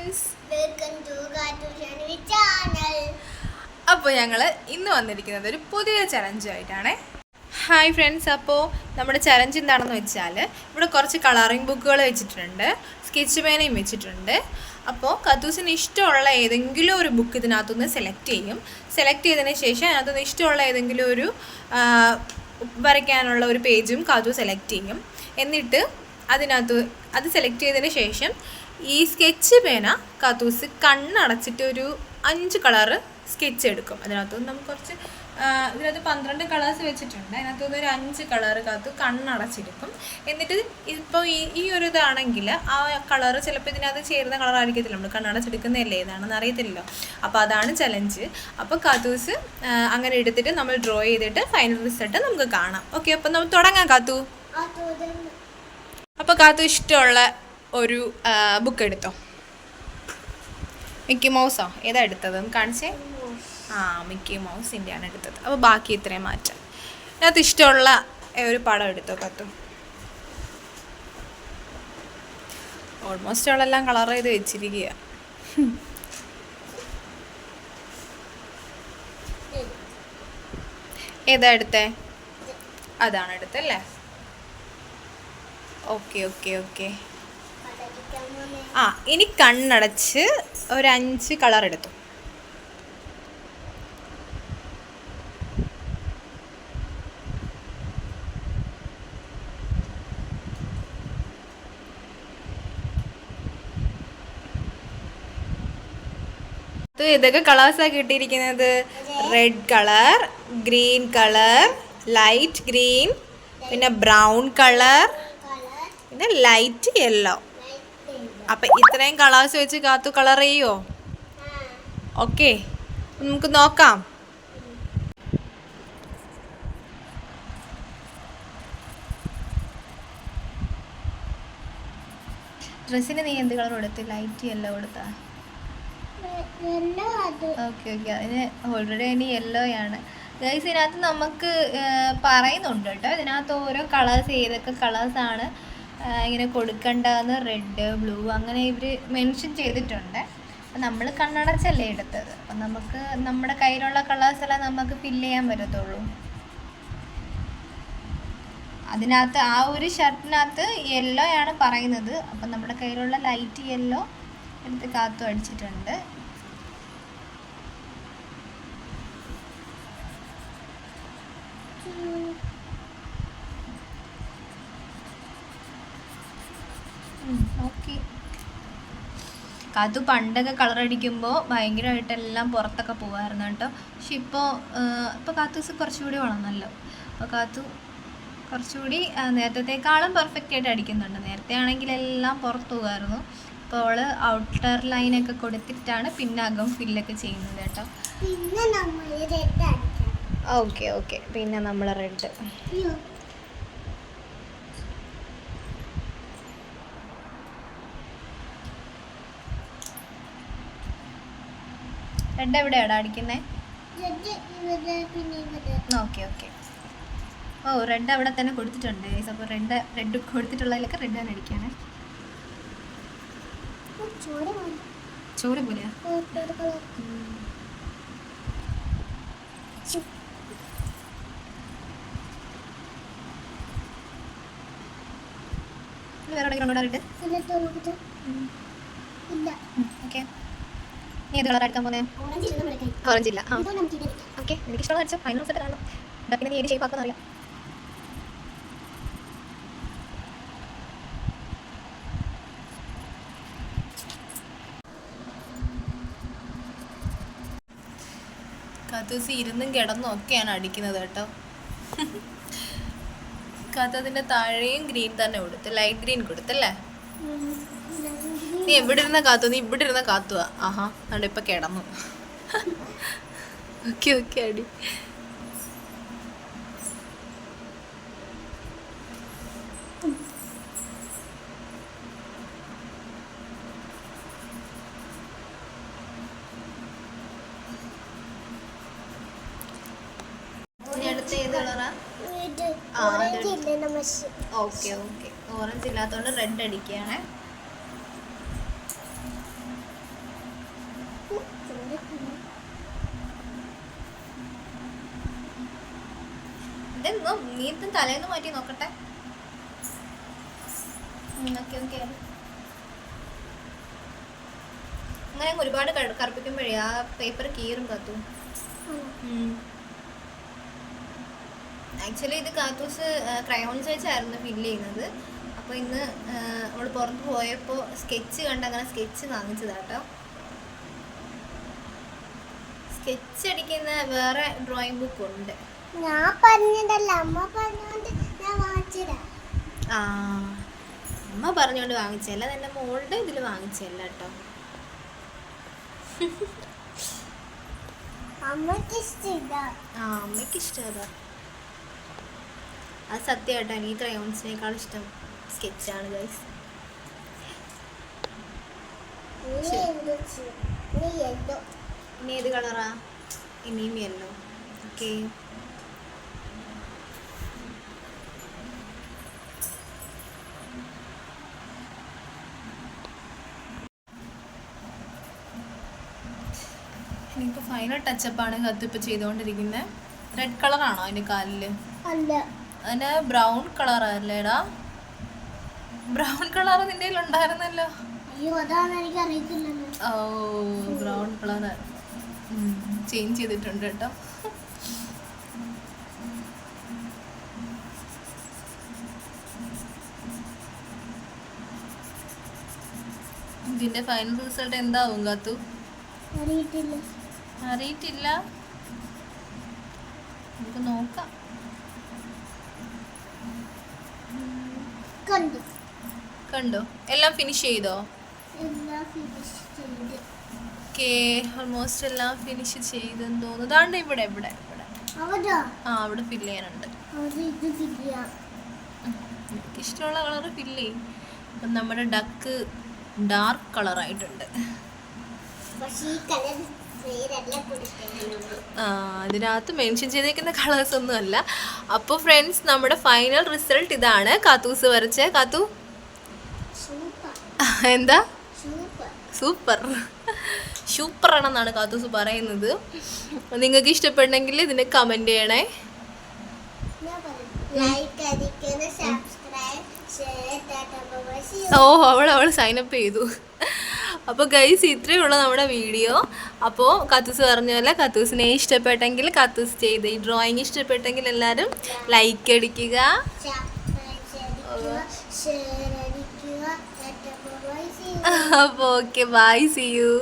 Friends, welcome to channel. അപ്പോൾ ഞങ്ങൾ ഇന്ന് വന്നിരിക്കുന്നത് ഒരു പുതിയ ചലഞ്ചുമായിട്ടാണ്. ഹായ് ഫ്രണ്ട്സ്, അപ്പോൾ നമ്മുടെ ചലഞ്ച് എന്താണെന്ന് വെച്ചാൽ ഇവിടെ കുറച്ച് കളറിംഗ് ബുക്കുകൾ വെച്ചിട്ടുണ്ട്, സ്കെച്ച് പേനയും വെച്ചിട്ടുണ്ട്. അപ്പോൾ കത്തൂസിന് ഇഷ്ടമുള്ള ഏതെങ്കിലും ഒരു ബുക്ക് ഇതിനകത്തുനിന്ന് സെലക്ട് ചെയ്തതിന് ശേഷം അതിനകത്തുനിന്ന് ഇഷ്ടമുള്ള ഏതെങ്കിലും ഒരു വരയ്ക്കാനുള്ള ഒരു പേജും കാത്തു സെലക്ട് ചെയ്യും. എന്നിട്ട് അതിനകത്ത് അത് സെലക്ട് ചെയ്തതിന് ശേഷം ഈ സ്കെച്ച് പേന കാത്തൂസ് കണ്ണടച്ചിട്ട് ഒരു 5 കളറ് സ്കെച്ച് എടുക്കും. അതിനകത്ത് നമുക്ക് കുറച്ച് ഇതിനകത്ത് 12 കളേഴ്സ് വെച്ചിട്ടുണ്ട്. അതിനകത്തുനിന്ന് ഒരു 5 കളറ് കാത്തു കണ്ണടച്ചെടുക്കും. എന്നിട്ട് ഇപ്പോൾ ഈ ഒരു ഇതാണെങ്കിൽ ആ കളറ് ചിലപ്പോൾ ഇതിനകത്ത് ചേരുന്ന കളറായിരിക്കത്തില്ല, നമ്മൾ കണ്ണടച്ചെടുക്കുന്നതല്ലേ ഏതാണെന്ന് അറിയത്തില്ലല്ലോ. അപ്പോൾ അതാണ് ചലഞ്ച്. അപ്പോൾ കാത്തൂസ് അങ്ങനെ എടുത്തിട്ട് നമ്മൾ ഡ്രോ ചെയ്തിട്ട് ഫൈനൽ റിസൾട്ട് നമുക്ക് കാണാം. ഓക്കെ, അപ്പോൾ നമുക്ക് തുടങ്ങാം. കാത്തു, അപ്പോൾ കാത്തു ഇഷ്ടമുള്ള ഒരു ബുക്ക് എടുത്തോ. മിക്കി മൗസോ ഏതാ എടുത്തത് കാണിച്ചേ? മിക്കി മൗസിൻ്റെയാണ് എടുത്തത്. അപ്പോൾ ബാക്കി ഇത്രയും മാറ്റാം. അതിനകത്ത് ഇഷ്ടമുള്ള ഒരു പടം എടുത്തോ കാത്തു. ഓൾമോസ്റ്റ് അവളെല്ലാം കളർ ചെയ്ത് വെച്ചിരിക്കുക. ഏതാ എടുത്തേ? അതാണ് എടുത്തല്ലേ? Okay okay okay. ഇനി കണ്ണടച്ച് ഒരു 5 കളർ എടുത്തു. ഇതൊക്കെ കളേഴ്സാണ് കിട്ടിയിരിക്കുന്നത്. Red colour, green colour, light green, പിന്നെ ബ്രൗൺ കളർ, പിന്നെ ലൈറ്റ് യെല്ലോ. അപ്പം ഇത്രയും കളേഴ്സ് വെച്ച് കാത്തു കളർ ചെയ്യുമോ? ഓക്കെ, നമുക്ക് നോക്കാം. ഡ്രസ്സിന് നീ എന്ത് കളർ കൊടുത്ത്? ലൈറ്റ് യെല്ലോ കൊടുത്താ? ഓക്കെ ഓക്കെ, അതിന് ഓൾറെഡി ഇനി യെല്ലോയാണ് ഗൈസ്. ഇതിനകത്ത് നമുക്ക് പറയുന്നുണ്ട് കേട്ടോ, ഇതിനകത്ത് ഓരോ കളേഴ്സ് ഏതൊക്കെ കളേഴ്സാണ് ഇങ്ങനെ കൊടുക്കേണ്ടതെന്ന്. റെഡ്, ബ്ലൂ അങ്ങനെ ഇവർ മെൻഷൻ ചെയ്തിട്ടുണ്ട്. അപ്പം നമ്മൾ കണ്ണടച്ചല്ലേ എടുത്തത്, അപ്പം നമുക്ക് നമ്മുടെ കയ്യിലുള്ള കളേഴ്സെല്ലാം നമുക്ക് ഫില്ല് ചെയ്യാൻ പറ്റത്തുള്ളൂ. അതിനകത്ത് ആ ഒരു ഷർട്ടിനകത്ത് യെല്ലോ ആണ് പറയുന്നത്. അപ്പം നമ്മുടെ കയ്യിലുള്ള ലൈറ്റ് യെല്ലോ എടുത്ത് കാത്തു അടിച്ചിട്ടുണ്ട്. ഓക്കെ, കാത്തു പണ്ടൊക്കെ കളർ അടിക്കുമ്പോൾ ഭയങ്കരമായിട്ടെല്ലാം പുറത്തൊക്കെ പോകുമായിരുന്നു കേട്ടോ. പക്ഷെ ഇപ്പോൾ കാത്തൂസ് കുറച്ചുകൂടി വളർന്നല്ലോ. അപ്പോൾ കാത്തു കുറച്ചുകൂടി നേരത്തേക്കാളും പെർഫെക്റ്റ് ആയിട്ട് അടിക്കുന്നുണ്ട്. നേരത്തെ ആണെങ്കിൽ എല്ലാം പുറത്ത് പോകുമായിരുന്നു. അപ്പോൾ അവൾ ഔട്ടർ ലൈനൊക്കെ കൊടുത്തിട്ടാണ് പിന്നെ അകം ഫില്ലൊക്കെ ചെയ്യുന്നത് കേട്ടോ. ഓക്കെ ഓക്കെ, പിന്നെ നമ്മൾ റെഡ്. റെഡ് എവിടെയാടാ അടിക്കുന്നത്? Okay okay. റെഡ് അവിടെ തന്നെ കൊടുത്തിട്ടുണ്ട്. അപ്പോൾ റെഡ് കൊടുത്തിട്ടുള്ളതിലൊക്കെ റെഡ് തന്നെ അടിക്കുകയാണ്. ചോര പോലെയാ? വേറെ എവിടെയെങ്കിലും റെഡ്? ഓക്കെ, നീ ഏത് കളർ അടിക്കാൻ പോകുന്നത്? ഓറഞ്ച് ഇല്ല. ഓക്കെ, എനിക്ക് ഇഷ്ടമുള്ള അടിച്ചോ. ഫൈനൽ സെറ്റ് കാണണം. പിന്നെ നീ ഏത് ഷേപ്പ് ആക്കുമെന്ന് അറിയാം. കത്തൂസ് ഇരുന്നും കിടന്നും ഒക്കെയാണ് അടിക്കുന്നത് കേട്ടോ. കത്തതിൻ്റെ താഴെയും ഗ്രീൻ തന്നെ കൊടുത്ത്, ലൈറ്റ് ഗ്രീൻ കൊടുത്തല്ലേ? നീ എവിടെ ഇരുന്ന കാത്തു? നീ ഇവിടെ ഇരുന്ന കാത്തുവാ. ആഹാ, അതുകൊണ്ട് ഇപ്പം കിടന്നു. ഓക്കെ ഓക്കെ, അടി. ഓക്കെ ഓക്കെ, ഓറഞ്ച് ഇല്ലാത്തതുകൊണ്ട് റെഡ് അടിക്കുകയാണ്. ഇതെന്നോ നീ തലേന്ന് മാറ്റി നോക്കട്ടെ. അങ്ങനെ ഒരുപാട് കറുപ്പിക്കുമ്പോഴേ ആ പേപ്പർ കീറും കാത്തു. ആക്ച്വലി ഇത് കാത്തൂസ് ക്രയോൺസ് വെച്ചായിരുന്നു ഫില്ല് ചെയ്യുന്നത്. അപ്പോൾ ഇന്ന് നമ്മൾ പുറത്ത് പോയപ്പോൾ സ്കെച്ച് കണ്ട് അങ്ങനെ സ്കെച്ച് വാങ്ങിച്ചതാട്ടോ. സ്കെച്ച് അടിക്കുന്ന വേറെ ഡ്രോയിങ് ബുക്ക് ഉണ്ട്. ഞാൻ പറഞ്ഞതല്ല, അമ്മ പറഞ്ഞോണ്ട് ഞാൻ വാങ്ങിച്ചതാ. ആ, അമ്മ പറഞ്ഞോണ്ട് വാങ്ങിച്ചല്ല, എൻ്റെ മോളുടെ ഇതിൽ വാങ്ങിച്ചല്ല കേട്ടോ. അമ്മക്ക് ഇഷ്ടമില്ല. ആ, അമ്മയ്ക്ക് ഇഷ്ടം അത് സത്യമായിട്ടോ. എനിക്ക് ക്രയോൺസിനേക്കാൾ ഇഷ്ടം സ്കെച്ചാണ് ഗൈസ്. ഇനി ഏത് കളറാ? ഇനിയും യെല്ലോ. ഓക്കെ, ഇനിയിപ്പോൾ ഫൈനൽ ടച്ചപ്പാണ് കത്തിപ്പോൾ ചെയ്തുകൊണ്ടിരിക്കുന്നത്. റെഡ് കളറാണോ അതിൻ്റെ കാലിൽ? അല്ല, അതിന് ബ്രൗൺ കളറല്ലേടാ? ബ്രൗൺ കളർ നിൻ്റെ ഉണ്ടായിരുന്നല്ലോ. അയ്യോ, അതാണ് എനിക്ക് അറിയത്തില്ലല്ലോ. ഓ, ബ്രൗൺ കളർ ചേഞ്ച് ചെയ്തിട്ടുണ്ട് കേട്ടോ. ഇതിൻ്റെ ഫൈനൽ റിസൾട്ട് എന്താവും കാത്തു? അറിയിട്ടില്ല, നമുക്ക് നോക്കാം. കണ്ടോ? എല്ലാം ഫിനിഷ് ചെയ്തോ? ഓക്കെ, ഓൾമോസ്റ്റ് എല്ലാം ഫിനിഷ് ചെയ്തെന്ന് തോന്നുന്നു. അതാണ്ട് ഇവിടെ ഇവിടെ ഇവിടെ ആ, അവിടെ ഫില്ല് ചെയ്യാനുണ്ട്. എനിക്ക് ഇഷ്ടമുള്ള കളർ ഫില്ല് ചെയ്യും. അപ്പം നമ്മുടെ ഡക്ക് ഡാർക്ക് കളറായിട്ടുണ്ട്. അതിനകത്ത് മെൻഷൻ ചെയ്തേക്കുന്ന കളേഴ്സ് ഒന്നും അല്ല. അപ്പോൾ ഫ്രണ്ട്സ്, നമ്മുടെ ഫൈനൽ റിസൾട്ട് ഇതാണ്. കാത്തൂസ് വരച്ച കാത്തു എന്താ? സൂപ്പർ സൂപ്പർ ആണെന്നാണ് കാത്തൂസ് പറയുന്നത്. നിങ്ങൾക്ക് ഇഷ്ടപ്പെട്ടെങ്കിൽ ഇതിന് കമൻറ്റ് ചെയ്യണേ. അവൾ സൈനപ്പ് ചെയ്തു. അപ്പോൾ ഗൈസ്, ഇത്രയേ ഉള്ളൂ നമ്മുടെ വീഡിയോ. അപ്പോൾ കത്തൂസ് പറഞ്ഞ പോലെ കത്തൂസിനെ ഇഷ്ടപ്പെട്ടെങ്കിൽ, കത്തൂസ് ചെയ്ത് ഈ ഡ്രോയിങ് ഇഷ്ടപ്പെട്ടെങ്കിൽ എല്ലാവരും ലൈക്ക് അടിക്കുക. അപ്പോൾ ഓക്കെ, ബൈ, സീ യു.